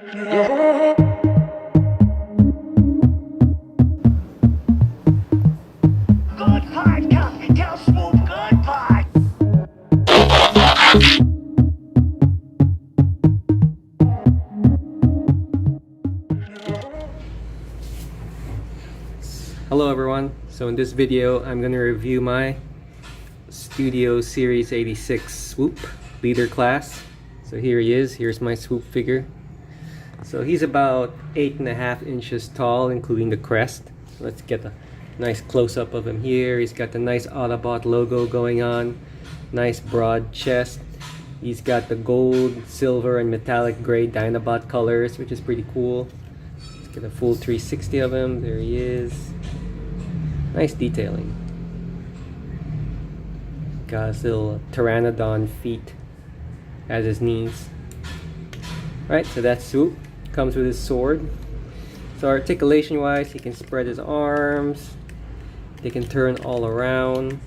Goodbye, tell Swoop goodbye. Hello everyone, so in this video I'm going to review my Studio Series 86 Swoop Leader class. So here he is, here's my Swoop figure. So he's about 8.5 inches tall, including the crest. Let's get a nice close-up of him here. He's got the nice Autobot logo going on, nice broad chest. He's got the gold, silver, and metallic gray Dinobot colors, which is pretty cool. Let's get a full 360 of him. There he is. Nice detailing. Got his little pteranodon feet at his knees. Right, so that's Swoop. Comes with his sword. So articulation wise, he can spread his arms. They can turn all around.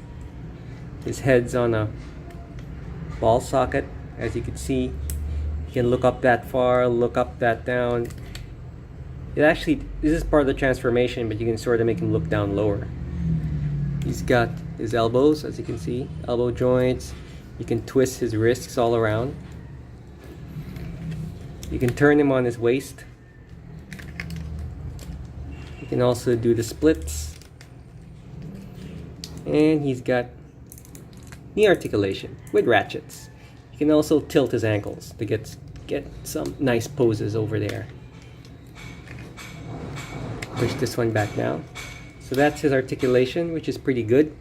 His head's on a ball socket, as you can see. He can look up that far, look up that down. It actually, this is part of the transformation, but you can sort of make him look down lower. He's got his elbows, as you can see, elbow joints. You can twist his wrists all around. You can turn him on his waist. You can also do the splits. And he's got knee articulation with ratchets. You can also tilt his ankles to get some nice poses over there. Push this one back down. So that's his articulation, which is pretty good.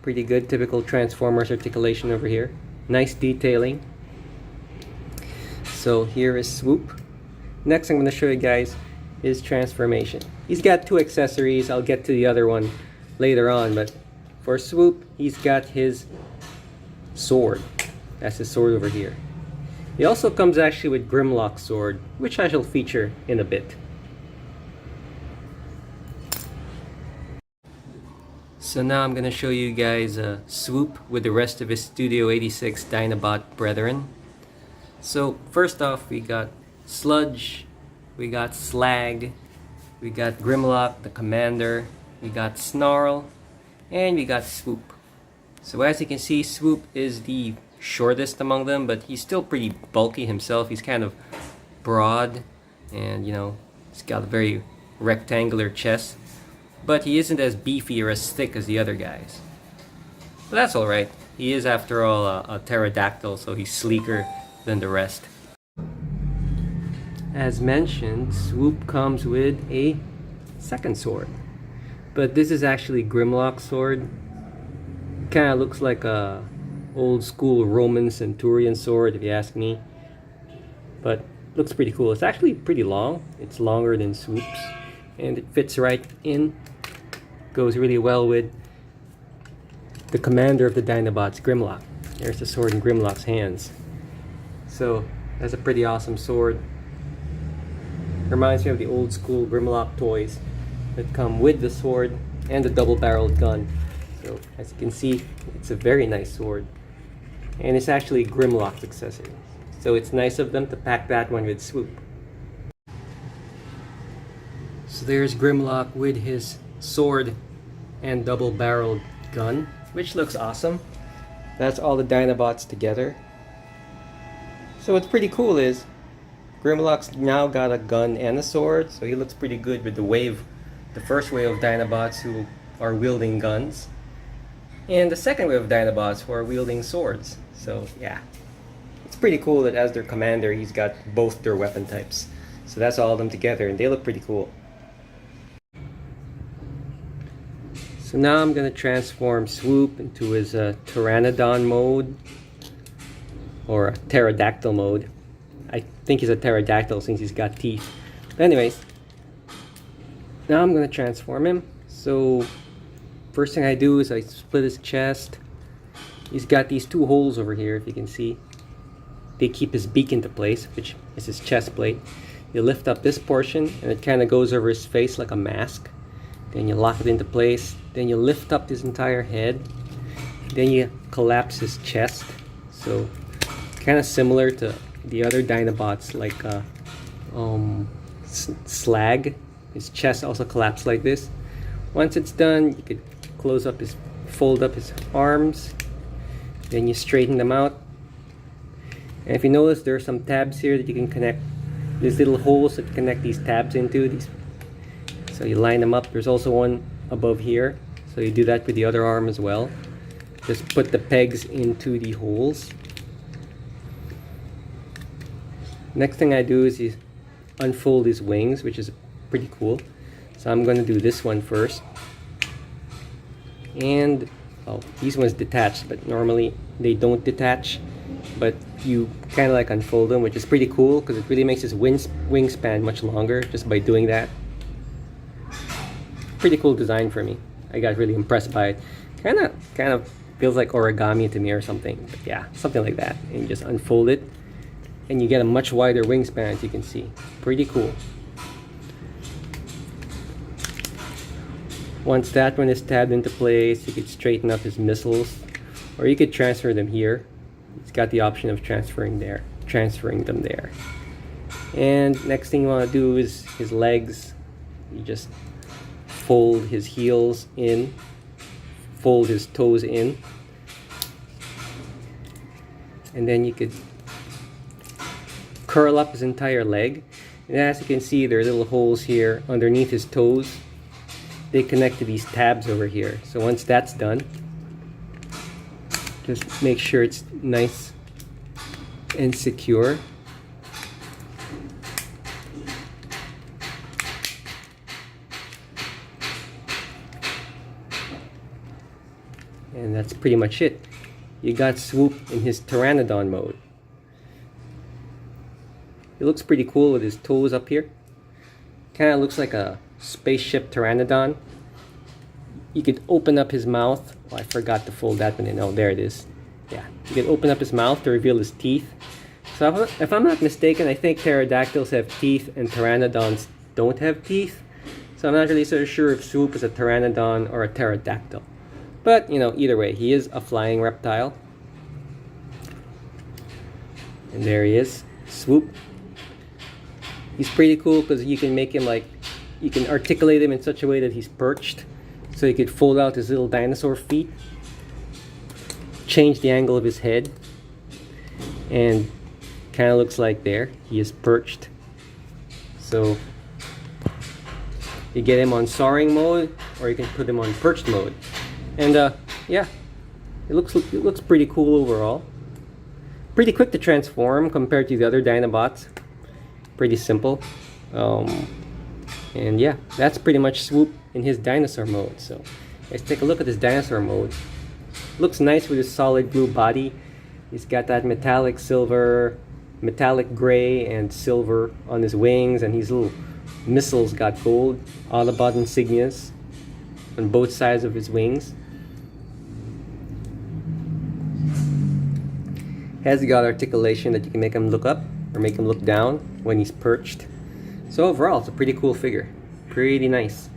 Pretty good, typical Transformers articulation over here. Nice detailing. So here is Swoop. Next I'm going to show you guys his transformation. He's got two accessories. I'll get to the other one later on, but for Swoop, he's got his sword. That's his sword over here. He also comes actually with Grimlock's sword, which I shall feature in a bit. So now I'm going to show you guys Swoop with the rest of his Studio 86 Dinobot brethren. So first off, we got Sludge, we got Slag, we got Grimlock, the Commander, we got Snarl, and we got Swoop. So as you can see, Swoop is the shortest among them, but he's still pretty bulky himself. He's kind of broad, and you know, he's got a very rectangular chest. But he isn't as beefy or as thick as the other guys. But that's alright. He is, after all, a pterodactyl, so he's sleeker than the rest. As mentioned, Swoop comes with a second sword. But this is actually Grimlock's sword. Kinda looks like a old school Roman centurion sword, if you ask me. But looks pretty cool. It's actually pretty long. It's longer than Swoop's. And it fits right in. Goes really well with the commander of the Dinobots, Grimlock. There's the sword in Grimlock's hands. So that's a pretty awesome sword. Reminds me of the old school Grimlock toys that come with the sword and the double-barreled gun. So as you can see, it's a very nice sword. And it's actually Grimlock's accessory. So it's nice of them to pack that one with Swoop. So there's Grimlock with his sword and double-barreled gun, which looks awesome. That's all the Dinobots together. So what's pretty cool is Grimlock's now got a gun and a sword, so he looks pretty good with the first wave of Dinobots who are wielding guns, and the second wave of Dinobots who are wielding swords. So yeah, it's pretty cool that as their commander, he's got both their weapon types. So that's all of them together, and they look pretty cool. So now I'm going to transform Swoop into his Pteranodon mode, or pterodactyl mode. I think he's a pterodactyl since he's got teeth. But anyways, now I'm going to transform him. So first thing I do is I split his chest. He's got these two holes over here, if you can see. They keep his beak into place, which is his chest plate. You lift up this portion and it kind of goes over his face like a mask. Then you lock it into place. Then you lift up his entire head. Then you collapse his chest. So kind of similar to the other Dinobots like slag. His chest also collapsed like this. Once it's done, you could fold up his arms, then you straighten them out. And if you notice, there are some tabs here that you can connect. There's little holes that connect these tabs into. So you line them up. There's also one above here, so you do that with the other arm as well. Just put the pegs into the holes. Next thing I do is unfold his wings, which is pretty cool. So I'm going to do this one first. And these ones detach, but normally they don't detach. But you kind of like unfold them, which is pretty cool because it really makes his wingspan much longer just by doing that. Pretty cool design for me. I got really impressed by it. Kind of feels like origami to me or something. But yeah, something like that. And you just unfold it, and you get a much wider wingspan, as you can see. Pretty cool. Once that one is tabbed into place, you could straighten up his missiles, or you could transfer them here. It's got the option of transferring them there. And next thing you want to do is his legs. You just fold his heels in, fold his toes in, and then you could curl up his entire leg. And as you can see, there are little holes here underneath his toes. They connect to these tabs over here. So once that's done, just make sure it's nice and secure. And that's pretty much it. You got Swoop in his Pteranodon mode. It looks pretty cool with his toes up here. Kind of looks like a spaceship Pteranodon. You could open up his mouth. Oh, I forgot to fold that one in. Oh, there it is. Yeah, you can open up his mouth to reveal his teeth. So if I'm not mistaken, I think pterodactyls have teeth and pteranodons don't have teeth. So I'm not really so sure if Swoop is a pteranodon or a pterodactyl. But, you know, either way, he is a flying reptile. And there he is, Swoop. He's pretty cool because you can make him you can articulate him in such a way that he's perched. So you could fold out his little dinosaur feet, change the angle of his head, and kind of looks like there, he is perched. So you get him on soaring mode, or you can put him on perched mode. And yeah, it looks pretty cool overall. Pretty quick to transform compared to the other Dinobots. Pretty simple. And yeah, that's pretty much Swoop in his dinosaur mode. So let's take a look at this dinosaur mode. Looks nice with his solid blue body. He's got that metallic gray and silver on his wings, and his little missiles got gold Autobot insignias on both sides of his wings. Has got articulation that you can make him look up or make him look down when he's perched. So overall, it's a pretty cool figure. Pretty nice.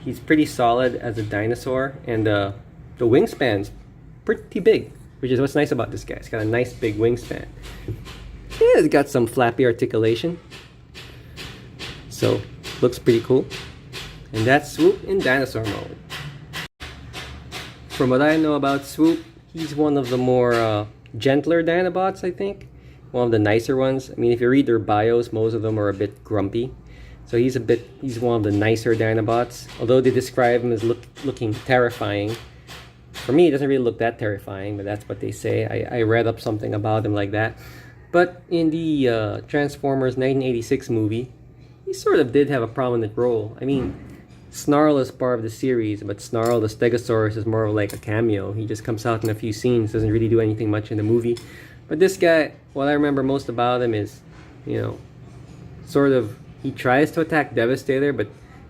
He's pretty solid as a dinosaur, and the wingspan's pretty big, which is what's nice about this guy. He's got a nice big wingspan. Yeah, he's got some flappy articulation. So, looks pretty cool. And that's Swoop in dinosaur mode. From what I know about Swoop, he's one of the more gentler Dinobots, I think. One of the nicer ones. I mean, if you read their bios, most of them are a bit grumpy. So he's one of the nicer Dinobots. Although they describe him as looking terrifying. For me, it doesn't really look that terrifying, but that's what they say. I read up something about him like that. But in the Transformers 1986 movie, he sort of did have a prominent role. I mean, Snarl is part of the series, but Snarl the Stegosaurus is more of like a cameo. He just comes out in a few scenes, doesn't really do anything much in the movie. But this guy, what I remember most about him is, you know, sort of, he tries to attack Devastator, but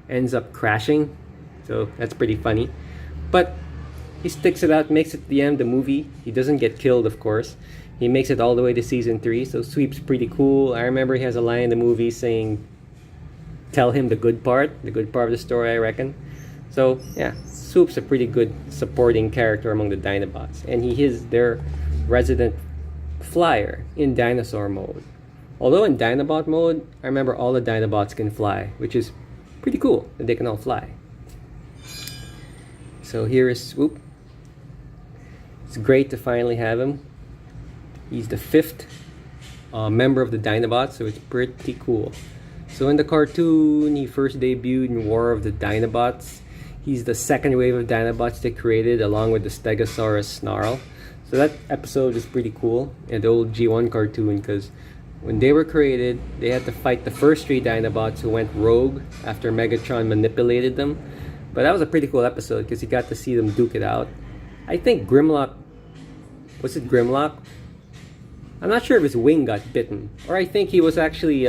ends up crashing. So that's pretty funny. But he sticks it out, makes it to the end of the movie. He doesn't get killed, of course. He makes it all the way to season 3, so Swoop's pretty cool. I remember he has a line in the movie saying, tell him the good part of the story, I reckon. So, yeah, Swoop's a pretty good supporting character among the Dinobots. And he is their resident flyer in dinosaur mode. Although in Dinobot mode, I remember all the Dinobots can fly, which is pretty cool that they can all fly. So here is Swoop. It's great to finally have him. He's the 5th member of the Dinobots, so it's pretty cool. So in the cartoon, he first debuted in War of the Dinobots. He's the 2nd wave of Dinobots they created, along with the Stegosaurus Snarl. So that episode is pretty cool in the old G1 cartoon, because when they were created, they had to fight the first 3 Dinobots who went rogue after Megatron manipulated them. But that was a pretty cool episode because you got to see them duke it out. I think Grimlock, was it Grimlock? I'm not sure if his wing got bitten, or I think he was actually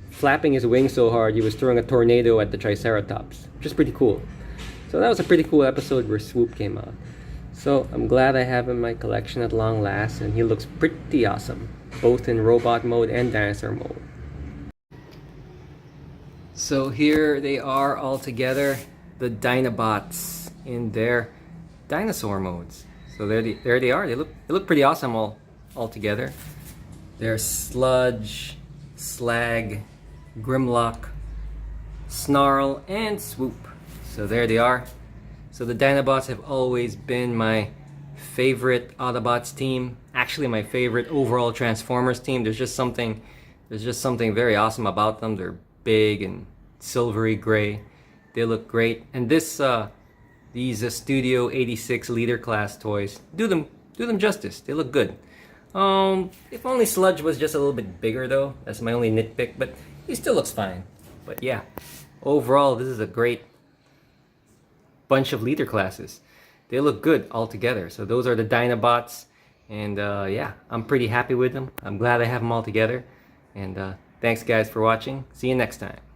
flapping his wing so hard he was throwing a tornado at the Triceratops, which is pretty cool. So that was a pretty cool episode where Swoop came out. So I'm glad I have him in my collection at long last, and he looks pretty awesome, both in robot mode and dinosaur mode. So here they are all together, the Dinobots in their dinosaur modes. So there they are. They look pretty awesome all together. There's Sludge, Slag, Grimlock, Snarl, and Swoop. So there they are. So the Dinobots have always been my favorite Autobots team. Actually, my favorite overall Transformers team. There's just something very awesome about them. They're big and silvery gray. They look great. And these Studio 86 Leader class toys do them justice. They look good. If only Sludge was just a little bit bigger though. That's my only nitpick, but he still looks fine. But yeah, overall this is a great bunch of Leader classes. They look good all together. So those are the Dinobots, and yeah, I'm pretty happy with them. I'm glad I have them all together. And thanks guys for watching. See you next time.